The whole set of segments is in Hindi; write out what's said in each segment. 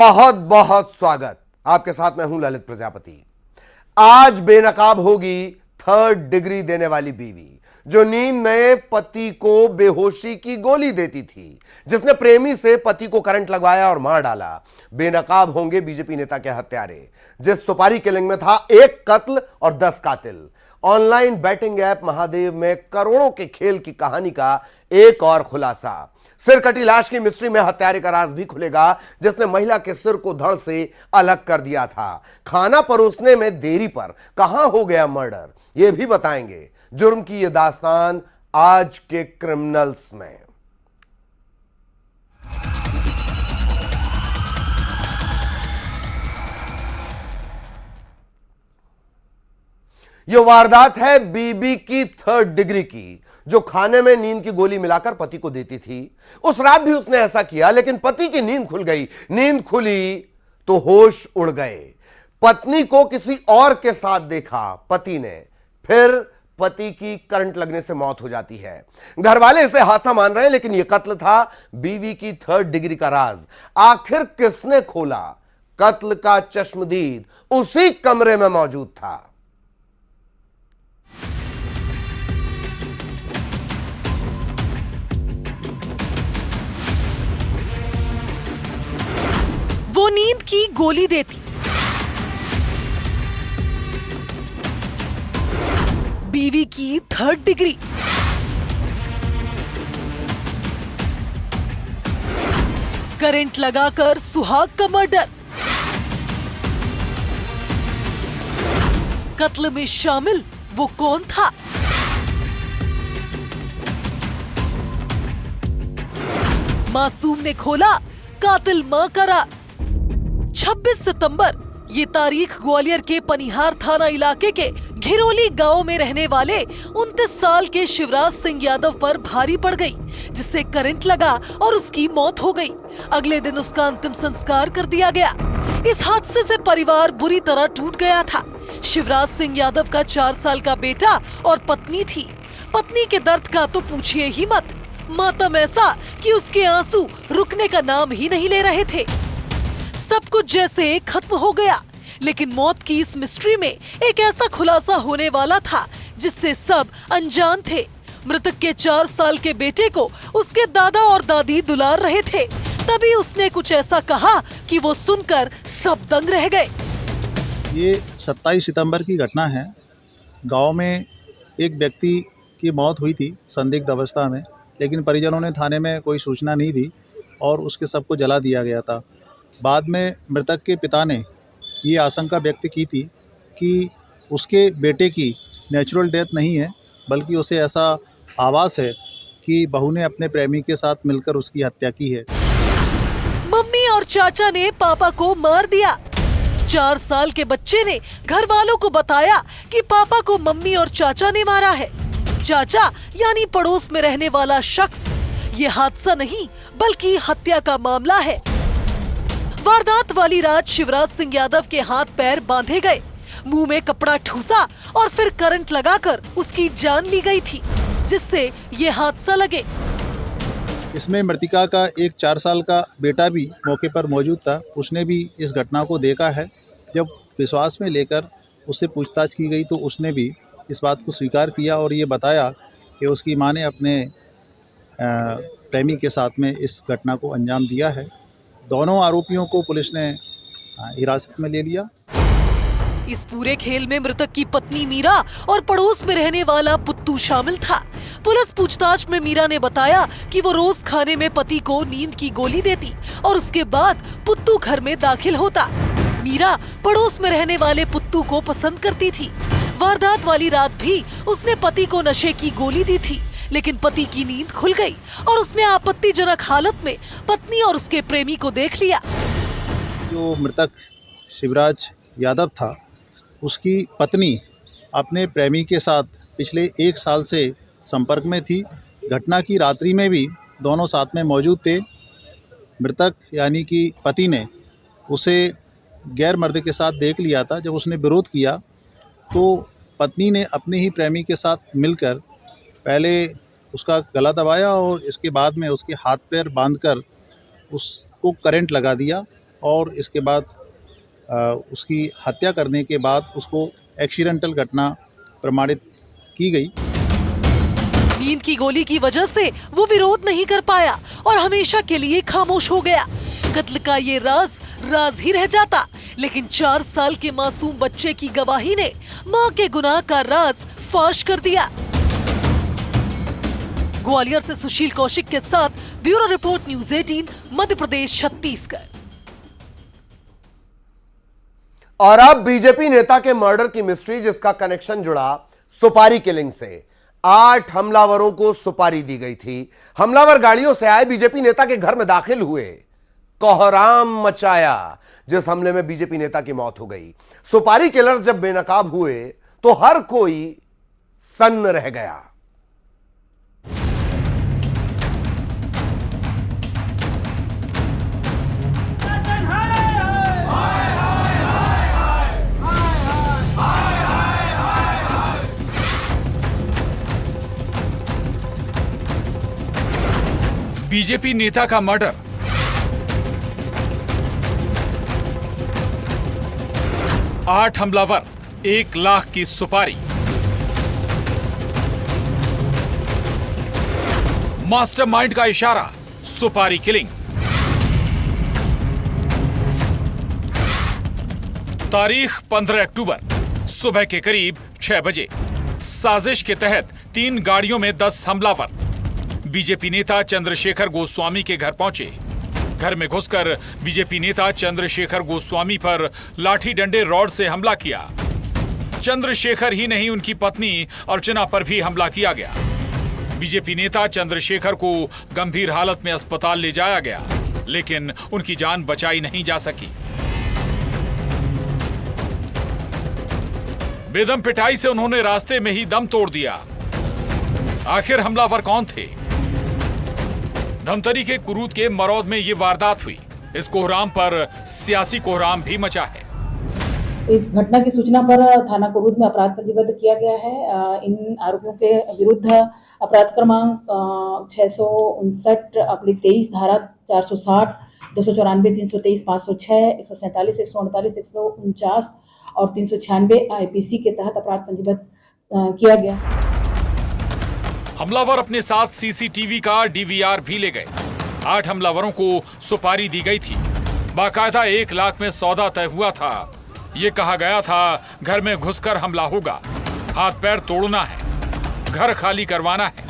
बहुत बहुत स्वागत। आपके साथ मैं हूं ललित प्रजापति। आज बेनकाब होगी थर्ड डिग्री देने वाली बीवी, जो नींद में पति को बेहोशी की गोली देती थी, जिसने प्रेमी से पति को करंट लगवाया और मार डाला। बेनकाब होंगे बीजेपी नेता के हत्यारे, जिस सुपारी किलिंग में था 1 कत्ल और 10 कातिल। ऑनलाइन बैटिंग ऐप महादेव में करोड़ों के खेल की कहानी का एक और खुलासा। सिर कटी लाश की मिस्ट्री में हत्यारे का राज भी खुलेगा, जिसने महिला के सिर को धड़ से अलग कर दिया था। खाना परोसने में देरी पर कहां हो गया मर्डर, यह भी बताएंगे। जुर्म की यह दास्तान आज के क्रिमिनल्स में। यह वारदात है बीबी की थर्ड डिग्री की, जो खाने में नींद की गोली मिलाकर पति को देती थी। उस रात भी उसने ऐसा किया, लेकिन पति की नींद खुल गई। नींद खुली तो होश उड़ गए। पत्नी को किसी और के साथ देखा पति ने, फिर पति की करंट लगने से मौत हो जाती है। घर वाले इसे हादसा मान रहे हैं, लेकिन यह कत्ल था। बीवी की थर्ड डिग्री का राज आखिर किसने खोला? कत्ल का चश्मदीद उसी कमरे में मौजूद था। वो नींद की गोली देती, बीवी की थर्ड डिग्री। करंट लगाकर सुहाग का मर्डर। कत्ल में शामिल वो कौन था? मासूम ने खोला कातिल मां का राज। 26 सितंबर ये तारीख ग्वालियर के पनिहार थाना इलाके के घिरोली गांव में रहने वाले 29 साल के शिवराज सिंह यादव पर भारी पड़ गई, जिससे करंट लगा और उसकी मौत हो गई। अगले दिन उसका अंतिम संस्कार कर दिया गया। इस हादसे से परिवार बुरी तरह टूट गया था। शिवराज सिंह यादव का 4 साल का बेटा और पत्नी थी। पत्नी के दर्द का तो पूछिए ही मत। मातम ऐसा कि उसके आंसू रुकने का नाम ही नहीं ले रहे थे। सब कुछ जैसे खत्म हो गया, लेकिन मौत की इस मिस्ट्री में एक ऐसा खुलासा होने वाला था जिससे सब अनजान थे। मृतक के 4 साल के बेटे को उसके दादा और दादी दुलार रहे थे। तभी उसने कुछ ऐसा कहा कि वो सुनकर सब दंग रह गए। ये 27 सितंबर की घटना है। गांव में एक व्यक्ति की मौत हुई थी संदिग्ध अवस्था में, लेकिन परिजनों ने थाने में कोई सूचना नहीं दी और उसके सबको जला दिया गया था। बाद में मृतक के पिता ने ये आशंका व्यक्त की थी कि उसके बेटे की नेचुरल डेथ नहीं है, बल्कि उसे ऐसा आभास है कि बहू ने अपने प्रेमी के साथ मिलकर उसकी हत्या की है। मम्मी और चाचा ने पापा को मार दिया। 4 साल के बच्चे ने घर वालों को बताया कि पापा को मम्मी और चाचा ने मारा है। चाचा यानी पड़ोस में रहने वाला शख्स। ये हादसा नहीं बल्कि हत्या का मामला है। वारदात वाली रात शिवराज सिंह यादव के हाथ पैर बांधे गए, मुंह में कपड़ा ठूसा और फिर करंट लगाकर उसकी जान ली गई थी, जिससे ये हादसा लगे। इसमें मृतिका का एक 4 साल का बेटा भी मौके पर मौजूद था। उसने भी इस घटना को देखा है। जब विश्वास में लेकर उससे पूछताछ की गई तो उसने भी इस बात को स्वीकार किया और ये बताया कि उसकी मां ने अपने प्रेमी के साथ में इस घटना को अंजाम दिया है। दोनों आरोपियों को पुलिस ने हिरासत में ले लिया। इस पूरे खेल में मृतक की पत्नी मीरा और पड़ोस में रहने वाला पुत्तू शामिल था। पुलिस पूछताछ में मीरा ने बताया कि वो रोज खाने में पति को नींद की गोली देती और उसके बाद पुत्तू घर में दाखिल होता। मीरा पड़ोस में रहने वाले पुत्तू को पसंद करती थी। वारदात वाली रात भी उसने पति को नशे की गोली दी थी, लेकिन पति की नींद खुल गई और उसने आपत्तिजनक हालत में पत्नी और उसके प्रेमी को देख लिया। जो मृतक शिवराज यादव था, उसकी पत्नी अपने प्रेमी के साथ पिछले 1 साल से संपर्क में थी। घटना की रात्रि में भी दोनों साथ में मौजूद थे। मृतक यानी कि पति ने उसे गैर मर्द के साथ देख लिया था। जब उसने विरोध किया तो पत्नी ने अपने ही प्रेमी के साथ मिलकर पहले उसका गला दबाया और इसके बाद में उसके हाथ पैर बांधकर उसको करंट लगा दिया और इसके बाद उसकी हत्या करने के बाद उसको एक्सीडेंटल घटना प्रमाणित की गई। नींद की गोली की वजह से वो विरोध नहीं कर पाया और हमेशा के लिए खामोश हो गया। कत्ल का ये राज ही रह जाता, लेकिन 4 साल के मासूम बच्चे की गवाही ने मां के गुनाह का राज फाश कर दिया। ग्वालियर से सुशील कौशिक के साथ bureau report, news 18, Madhya Pradesh, Chhattisgarh. और अब बीजेपी नेता के मर्डर की मिस्ट्री, जिसका कनेक्शन जुड़ा सुपारी किलिंग से। 8 हमलावरों को सुपारी दी गई थी। हमलावर गाड़ियों से आए, बीजेपी नेता के घर में दाखिल हुए, कोहराम मचाया, जिस हमले में बीजेपी नेता की मौत हो गई। सुपारी किलर्स जब बेनकाब हुए तो हर कोई सन्न रह गया। बीजेपी नेता का मर्डर, आठ हमलावर, 1 लाख की सुपारी। मास्टरमाइंड का इशारा, सुपारी किलिंग। तारीख 15 अक्टूबर सुबह के करीब 6 बजे। साजिश के तहत 3 गाड़ियों में 10 हमलावर बीजेपी नेता चंद्रशेखर गोस्वामी के घर पहुंचे। घर में घुसकर बीजेपी नेता चंद्रशेखर गोस्वामी पर लाठी डंडे रॉड से हमला किया। चंद्रशेखर ही नहीं, उनकी पत्नी अर्चना पर भी हमला किया गया। बीजेपी नेता चंद्रशेखर को गंभीर हालत में अस्पताल ले जाया गया, लेकिन उनकी जान बचाई नहीं जा सकी। बेदम पिटाई से उन्होंने रास्ते में ही दम तोड़ दिया। आखिर हमलावर कौन थे? धमतरी के कुरूद के मरौद में ये वारदात हुई। इस कोहराम पर सियासी कोहराम भी मचा है। इस घटना की सूचना पर थाना कुरूद में अपराध पंजीबद्ध किया गया है। इन आरोपियों के विरुद्ध अपराध क्रमांक 659/23 धारा 460, 294, 323, 506, 147, 148, 149 और 396 IPC के तहत अपराध पंजीबद्ध किया गया। हमलावर अपने साथ सीसीटीवी का DVR भी ले गए। 8 हमलावरों को सुपारी दी गई थी। बाकायदा 1 लाख में सौदा तय हुआ था। ये कहा गया था घर में घुसकर हमला होगा, हाथ पैर तोड़ना है, घर खाली करवाना है।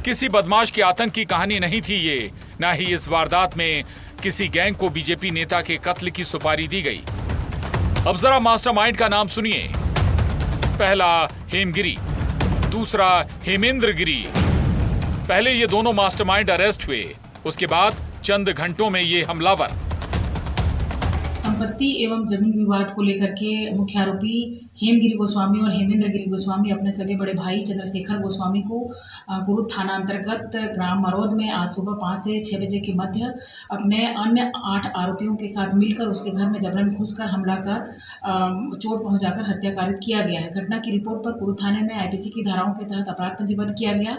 किसी बदमाश के आतंक की कहानी नहीं थी ये, ना ही इस वारदात में किसी गैंग को बीजेपी नेता के कत्ल की सुपारी दी गई। अब जरा मास्टरमाइंड का नाम सुनिए। पहला हेमगिरी, दूसरा हेमेंद्र गिरी। पहले ये दोनों मास्टरमाइंड अरेस्ट हुए, उसके बाद चंद घंटों में ये हमलावर। संपत्ति एवं जमीन विवाद को लेकर के मुख्य आरोपी हेमगिरी गोस्वामी और हेमेंद्र गिरी गोस्वामी अपने सगे बड़े भाई चंद्रशेखर गोस्वामी को कुरूद थाना अंतर्गत ग्राम मरौद में आज सुबह 5 से 6 बजे के मध्य अपने अन्य 8 आरोपियों के साथ मिलकर उसके घर में जबरन घुसकर हमला कर चोट पहुंचाकर हत्या कारित किया गया है। घटना की रिपोर्ट पर कुरूद थाने में IPC की धाराओं के तहत अपराध पंजीबद्ध किया गया।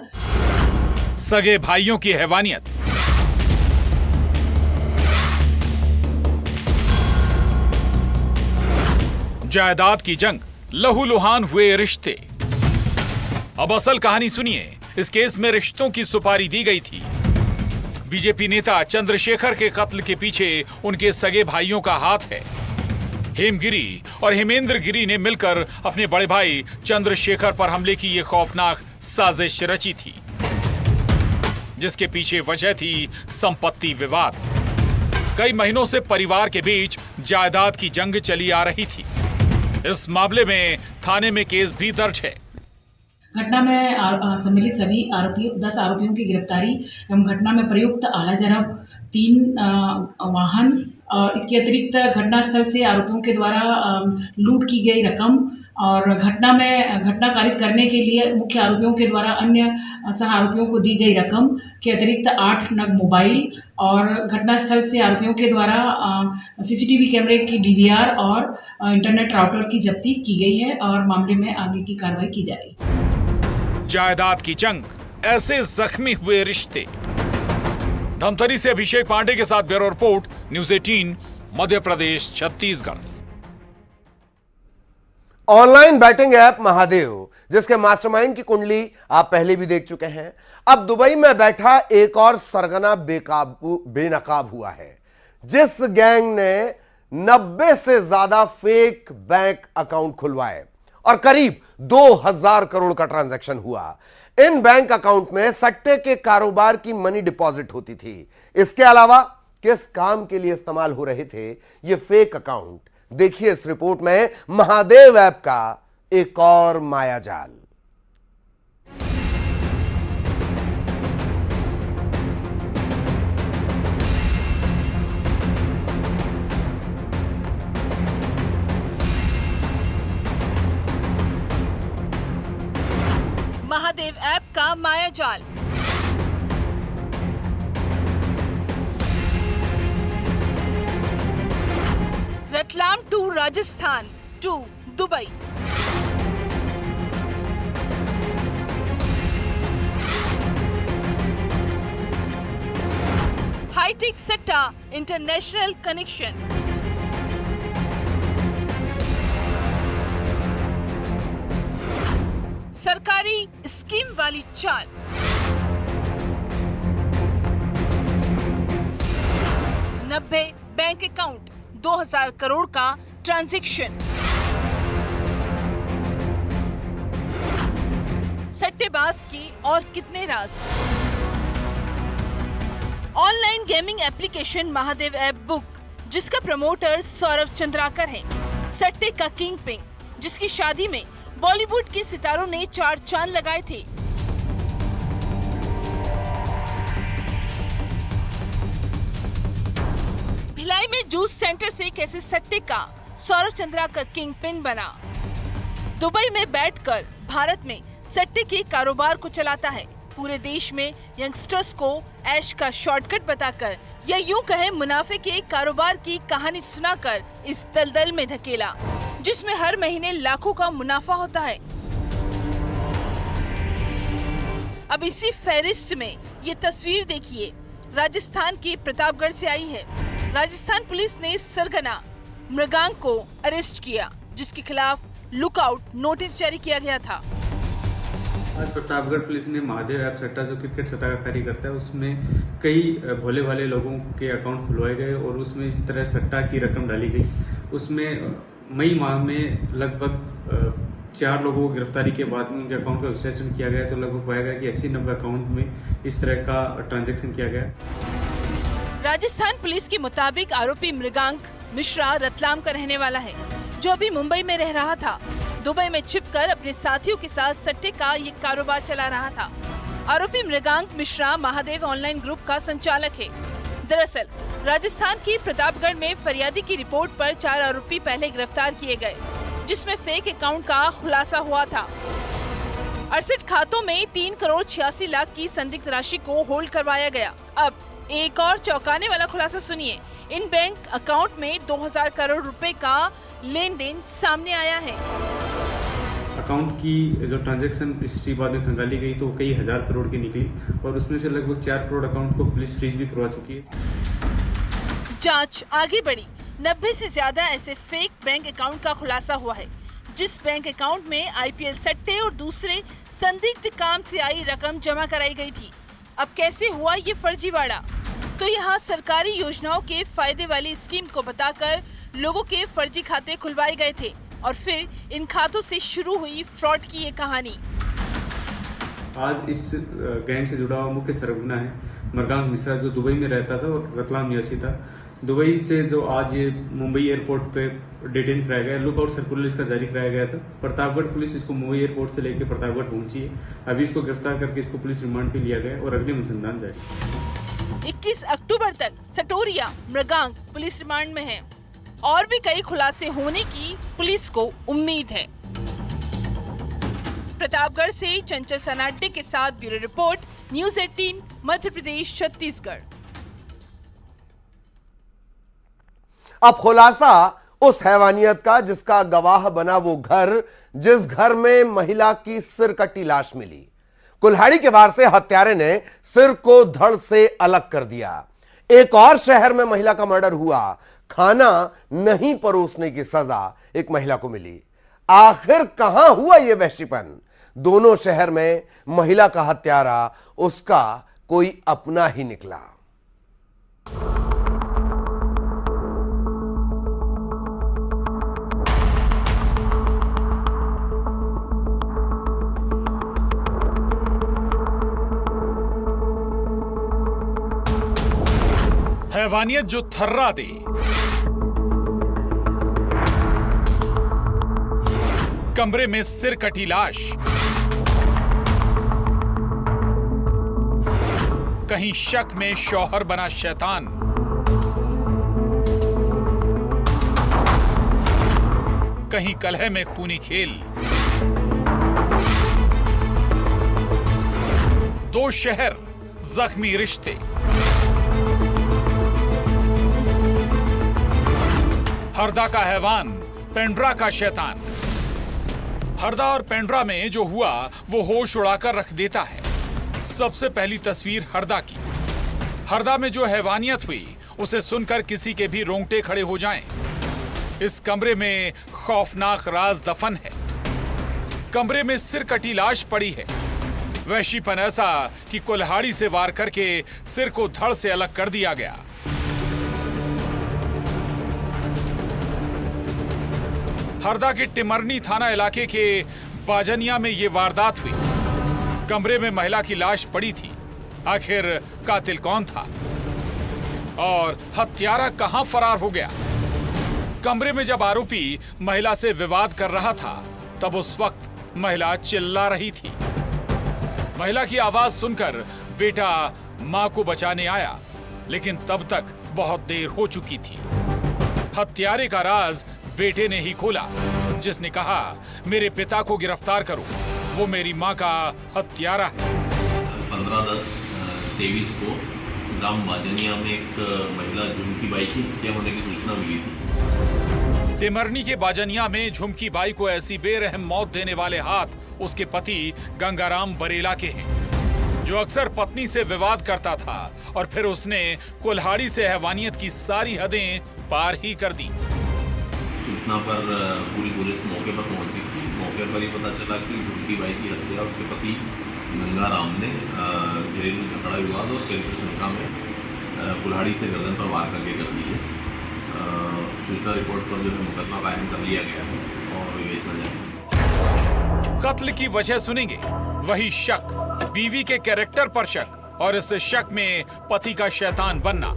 सगे भाइयों की हैवानियत। जायदाद की जंग, लहूलुहान हुए रिश्ते। अब असल कहानी सुनिए। इस केस में रिश्तों की सुपारी दी गई थी। बीजेपी नेता चंद्रशेखर के कत्ल के पीछे उनके सगे भाइयों का हाथ है। हेमगिरी और हेमेंद्र गिरी ने मिलकर अपने बड़े भाई चंद्रशेखर पर हमले की यह खौफनाक साजिश रची थी, जिसके पीछे वजह थी संपत्ति विवाद। कई महीनों से परिवार के बीच जायदाद की जंग चली आ रही थी। इस मामले में थाने में केस भी दर्ज है। घटना में सम्मिलित सभी 10 आरोपियों की गिरफ्तारी एवं घटना में प्रयुक्त आला जरब 3 वाहन और इसके अतिरिक्त घटनास्थल से आरोपियों के द्वारा लूट की गई रकम और घटना कारित करने के लिए मुख्य आरोपियों के द्वारा अन्य सह आरोपियों को दी गई रकम के अतिरिक्त 8 नग मोबाइल और घटनास्थल से आरोपियों के द्वारा CCTV कैमरे की DVR और इंटरनेट राउटर की जब्ती की गई है और मामले में आगे की कार्रवाई की जा रही है। जायदाद की जंग, ऐसे जख्मी हुए रिश्ते। धमतरी से अभिषेक पांडे के साथ bureau report, news 18, Madhya Pradesh, Chhattisgarh. Online betting app Mahadev, जिसके मास्टरमाइंड की कुंडली आप पहले भी देख चुके हैं, अब दुबई में बैठा एक और सरगना बेनकाब हुआ है, जिस गैंग ने 90 से ज्यादा फेक बैंक अकाउंट खुलवाए और करीब 2000 करोड़ का ट्रांजैक्शन हुआ। इन बैंक अकाउंट में सट्टे के कारोबार की मनी डिपॉजिट होती थी। इसके अलावा किस काम के लिए इस्तेमाल हो रहे थे ये फेक अकाउंट, देखिए इस रिपोर्ट में महादेव ऐप का एक और मायाजाल। महादेव ऐप का मायाजाल। Ratlam to Rajasthan to Dubai. Hi-tech सट्टा इंटरनेशनल कनेक्शन। सरकारी स्कीम वाली चाल। नब्बे बैंक अकाउंट, 2000 करोड़ का ट्रांजैक्शन। सट्टेबाज की और कितने राज। Online gaming application Mahadev app book, जिसका प्रमोटर सौरभ चंद्राकर है, सट्टे का किंग पिंग, जिसकी शादी में बॉलीवुड के सितारों ने 4 चांद लगाए थे। भिलाई में जूस सेंटर से कैसे सट्टे का सौरभ चंद्राकर किंग पिन बना। दुबई में बैठकर भारत में सट्टे के कारोबार को चलाता है। पूरे देश में यंगस्टर्स को ऐश का शॉर्टकट बताकर या यूं कहें मुनाफे के कारोबार की कहानी सुनाकर इस दलदल में धकेला, जिसमें हर महीने लाखों का मुनाफा होता है। अब इसी फहरिस्त में ये तस्वीर देखिए, राजस्थान के प्रतापगढ़ से आई है। राजस्थान पुलिस ने सरगना मृगांक को अरेस्ट किया, जिसके खिलाफ लुकआउट नोटिस जारी किया गया था। आज प्रतापगढ़ पुलिस ने महादेव ऐप सट्टा, जो क्रिकेट सट्टा का कार्य करता है, उसमें कई भोले वाले लोगों के अकाउंट खुलवाए गए और उसमें इस तरह सट्टा की रकम डाली गई। उसमें मई माह में लगभग 4 लोगों को गिरफ्तारी के बाद में उनके अकाउंट का विश्लेषण किया गया तो लगभग पाया गया कि 80-90 अकाउंट में इस तरह का ट्रांजैक्शन किया गया। राजस्थान पुलिस के मुताबिक आरोपी मृगांक मिश्रा रतलाम का रहने वाला है, जो अभी मुंबई में रह रहा था। दुबई में छिपकर अपने साथियों के साथ सट्टे का ये कारोबार चला रहा था। आरोपी मृगांक मिश्रा महादेव ऑनलाइन ग्रुप का संचालक है। दरअसल राजस्थान की प्रतापगढ़ में फरियादी की रिपोर्ट पर 4 आरोपी पहले गिरफ्तार किए गए, जिसमें फेक अकाउंट का खुलासा हुआ था। 68 खातों में 3 करोड़ 86 लाख की संदिग्ध राशि को होल्ड करवाया गया। अब एक और चौंकाने वाला खुलासा सुनिए। इन बैंक अकाउंट में 2000 करोड़ रुपए का लेन देन सामने आया है। अकाउंट की जो ट्रांजैक्शन हिस्ट्री बाद में खंगाली गई तो कई हजार करोड़ की निकली और उसमें से लगभग 4 करोड़ अकाउंट को पुलिस फ्रीज भी करवा चुकी है। जांच आगे बढ़ी। 90 से ज्यादा ऐसे फेक बैंक अकाउंट का खुलासा हुआ है, जिस बैंक अकाउंट में आईपीएल सट्टे और दूसरे संदिग्ध काम से आई रकम जमा कराई गई थी। अब कैसे हुआ ये फर्जीवाड़ा? तो यहाँ सरकारी योजनाओं के फायदे वाली स्कीम को बताकर लोगों के फर्जी खाते खुलवाए गए थे और फिर इन खातों से शुरू हुई फ्रॉड की ये कहानी। आज इस गैंग से जुड़ा हुआ मुख्य सरगना है मृगांक मिश्रा, जो दुबई में रहता था और रतलाम निवासी था। दुबई से जो आज ये मुंबई एयरपोर्ट पे डिटेन कराया गया, लुकआउट सर्कुलर इसका जारी कराया गया था। प्रतापगढ़ पुलिस इसको मुंबई एयरपोर्ट से लेकर प्रतापगढ़ पहुंची है। अभी इसको गिरफ्तार करके इसको पुलिस रिमांड पे लिया गया और अग्रिम अनुसंधान जारी। 21 अक्टूबर तक सटोरिया मृगांक पुलिस रिमांड में है और भी कई खुलासे होने की पुलिस को उम्मीद है। प्रतापगढ़ से चंचल सनाटे के साथ bureau report, news 18, Madhya Pradesh, Chhattisgarh. अब खुलासा उस हैवानियत का जिसका गवाह बना वो घर, जिस घर में महिला की सिर कटी लाश मिली। कुल्हाड़ी के वार से हत्यारे ने सिर को धड़ से अलग कर दिया। एक और शहर में महिला का मर्डर हुआ। खाना नहीं परोसने की सजा एक महिला को मिली। आखिर कहां हुआ यह वहशीपन? दोनों शहर में महिला का हत्यारा उसका कोई अपना ही निकला। हैवानियत जो थर्रा दे, कमरे में सिर कटी लाश, कहीं शक में शौहर बना शैतान, कहीं कलह में खूनी खेल। दो शहर, जख्मी रिश्ते। हरदा का हैवान, पेंड्रा का शैतान। हरदा और पेंड्रा में जो हुआ वो होश उड़ाकर रख देता है। सबसे पहली तस्वीर हरदा की। हरदा में जो हैवानियत हुई उसे सुनकर किसी के भी रोंगटे खड़े हो जाएं। इस कमरे में खौफनाक राज दफन है। कमरे में सिर कटी लाश पड़ी है। वहशीपन ऐसा कि कुल्हाड़ी से वार करके सिर को धड़ से अलग कर दिया गया। हरदा के टिमरनी थाना इलाके के बाजनिया में यह वारदात हुई। कमरे में महिला की लाश पड़ी थी। आखिर कातिल कौन था और हत्यारा कहां फरार हो गया? कमरे में जब आरोपी महिला से विवाद कर रहा था तब उस वक्त महिला चिल्ला रही थी। महिला की आवाज सुनकर बेटा मां को बचाने आया, लेकिन तब तक बहुत देर हो चुकी थी। हत्यारे का राज बेटे ने ही खोला, जिसने कहा मेरे पिता को गिरफ्तार करो, वो मेरी मां का हत्यारा है। 15/10/23 को ग्राम बाजनिया में एक महिला झुमकी बाई की हत्या होने की सूचना मिली थी। टिमरनी के बाजनिया में झुमकी बाई को ऐसी बेरहम मौत देने वाले हाथ उसके पति गंगाराम बरेला के हैं, जो अक्सर पत्नी से विवाद करता था और फिर उसने कुल्हाड़ी से हैवानियत की सारी हदें पार ही कर दी। सूचना पर पूरी पुलिस मौके पर पहुंची थी। मौके पर ही पता चला कि झुमकी बाई की हत्या उसके पति गंगाराम ने घरेलू झगड़ा विवाद और चरित्र शंका में कुल्हाड़ी से गर्दन पर वार करके कर दी है। सूचना रिपोर्ट पर जो है मुकदमा कायम कर लिया गया है और विवेचना जारी। कत्ल की वजह सुनेंगे, वही शक, बीवी के कैरेक्टर पर शक और इस शक में पति का शैतान बनना।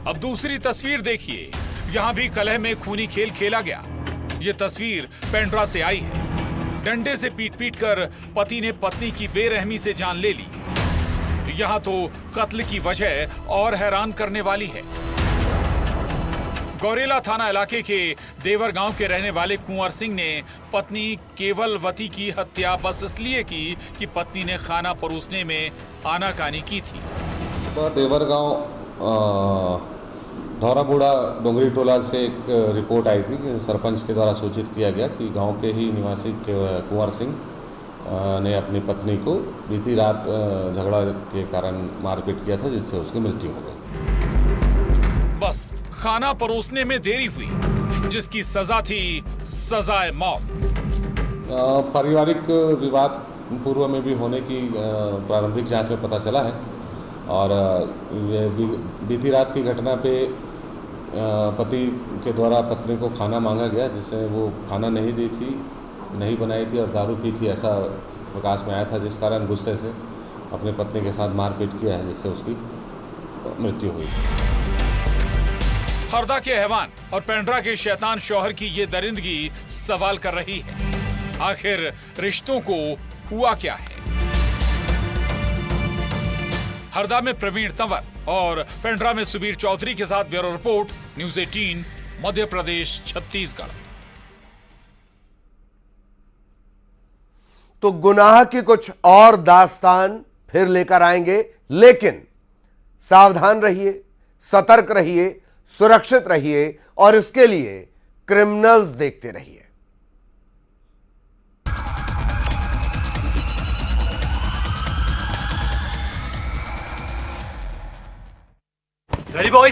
अब दूसरी तस्वीर देखिए। यहां भी कलह में खूनी खेल खेला गया। ये तस्वीर पेंड्रा से आई है। डंडे से पीट पीट कर पति ने पत्नी की बेरहमी से जान ले ली। यहां तो कत्ल की वजह और हैरान करने वाली है। गौरेला थाना इलाके के देवर गांव के रहने वाले कुंवर सिंह ने पत्नी केवलवती की हत्या बस इसलिए की कि पत्नी ने खाना परोसने में आनाकानी की थी। तो देवर गांव धौराबूढ़ा डोंगरी टोला से एक रिपोर्ट आई थी कि सरपंच के द्वारा सूचित किया गया कि गांव के ही निवासी कुंवर सिंह ने अपनी पत्नी को बीती रात झगड़ा के कारण मारपीट किया था, जिससे उसकी मृत्यु हो गई। बस खाना परोसने में देरी हुई, जिसकी सजा थी सजाए मौत। पारिवारिक विवाद पूर्व में भी होने की प्रारंभिक जांच में पता चला है और ये बीती रात की घटना पे पति के द्वारा पत्नी को खाना मांगा गया, जिससे वो खाना नहीं दी थी, नहीं बनाई थी और दारू पी थी, ऐसा प्रकाश में आया था, जिस कारण गुस्से से अपनी पत्नी के साथ मारपीट किया है, जिससे उसकी मृत्यु हुई। हरदा के हैवान और पेंड्रा के शैतान शौहर की ये दरिंदगी सवाल कर रही है। आखिर रिश्तों को हुआ क्या है? हरदा में प्रवीण तंवर और पेंड्रा में सुबीर चौधरी के साथ bureau report, news 18, Madhya Pradesh, Chhattisgarh. तो गुनाह की कुछ और दास्तान फिर लेकर आएंगे, लेकिन सावधान रहिए, सतर्क रहिए, सुरक्षित रहिए और इसके लिए क्रिमिनल्स देखते रहिए। Ready, boys?